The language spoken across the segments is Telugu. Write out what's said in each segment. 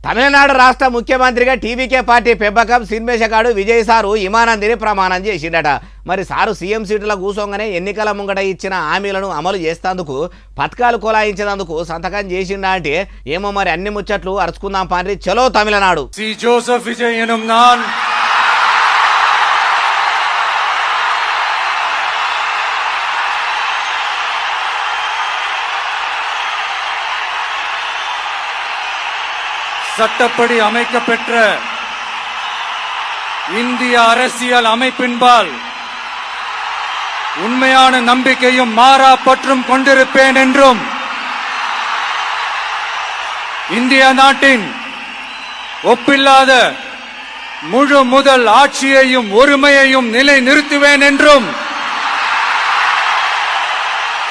తమిళనాడు రాష్ట్ర ముఖ్యమంత్రిగా టీవీకే పార్టీ పెబ్బకం సిన్మేషగాడు విజయ్ సారు ఇమానందిని ప్రమాణం చేసిండట. మరి సారు సీఎం సీటులో కూసోగానే ఎన్నికల ముంగట ఇచ్చిన హామీలను అమలు చేసేందుకు పథకాలు కొలాయించేందుకు సంతకం చేసిండా అంటే ఏమో మరి అన్ని ముచ్చట్లు అరుచుకుందాం పాండ్రి. చలో తమిళనాడు. సి జోసెఫ్ విజయ్ ఎనుం నాన్ சட்டப்படி அமைக்கப்பெற்ற இந்திய அரசியல் அமைப்பின்பால் உண்மையான நம்பிக்கையும் மாறா பற்றும் கொண்டிருப்பேன் என்றும் இந்திய நாட்டின் ஒப்பில்லாத முழு முதல் ஆட்சியையும் ஒருமையையும் நிலை நிறுத்துவேன் என்றும்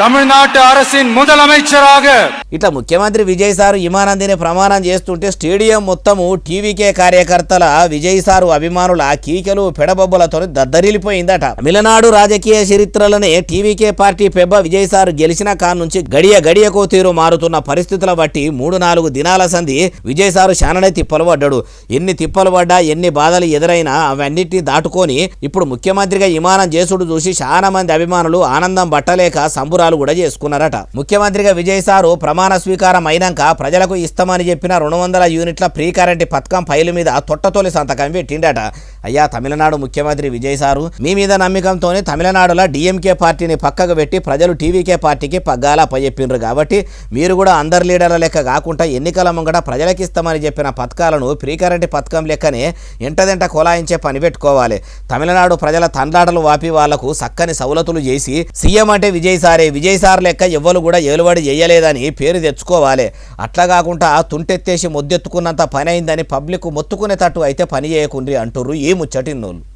తమిళనాడు அரசின் முதலமைச்சராக ఇట్లా ముఖ్యమంత్రి విజయ్ సారు ఇమానందిని ప్రమాణం చేస్తుంటే స్టేడియం మొత్తము టీవీకే కార్యకర్తల విజయ్ సారు అభిమానుల కీకెలు పెడబొబ్బలతో దద్దరిల్లిపోయిందట. తమిళనాడు రాజకీయ చరిత్రలోనే టీవీకే పార్టీ పెబ్బ విజయ్ సారు గెలిచిన కాడ నుంచి గడియకో తీరు మారుతున్న పరిస్థితుల బట్టి 3-4 దినాల సంధి విజయ్ సారు శాననే తిప్పలు పడ్డాడు. ఎన్ని తిప్పలు పడ్డా ఎన్ని బాధలు ఎదురైనా అవన్నిటిని దాటుకొని ఇప్పుడు ముఖ్యమంత్రిగా విమానం చేసుడు చూసి చాలా మంది అభిమానులు ఆనందం బట్టలేక సంబురాలు కూడా చేసుకున్నారట. ముఖ్యమంత్రిగా విజయ్ సారు ప్రమాణ స్వీకారం అయినాక ప్రజలకు ఇస్తామని చెప్పిన 200 యూనిట్ల ఫ్రీ కరెంట్ పథకం ఫైలు మీద తొట్టతోలి సంతకం పెట్టిండట. అయ్యా తమిళనాడు ముఖ్యమంత్రి విజయ్ సారు, మీ మీద నమ్మకంతోనే తమిళనాడులో డిఎంకే పార్టీని పక్కకు పెట్టి ప్రజలు టీవీకే పార్టీకి పగ్గాల అప్పచెప్పిండ్రు కాబట్టి మీరు కూడా అందరి లీడర్ల లెక్క కాకుండా ఎన్నికల ముంగట ప్రజలకు ఇస్తామని చెప్పిన పథకాలను ఫ్రీ కరెంట్ పథకం లెక్కనే ఎంటదెంట కొలాయించే పని పెట్టుకోవాలి. తమిళనాడు ప్రజల తండ్రాటలు వాపి వాళ్లకు చక్కని సౌలతులు చేసి సీఎం అంటే విజయ్ సారే, విజయ్ సార్ లెక్క ఎవ్వరు కూడా ఏలుబడి చేయలేదని పేరు తెచ్చుకోవాలి. అట్లా కాకుండా తుంటెత్తేసి ముద్దెత్తుకున్నంత పని అయిందని పబ్లిక్ మొత్తుకునేటట్టు అయితే పని చేయకుండ్రి అంటుర్రు ఈ ముచ్చటిన్నోళ్ళు.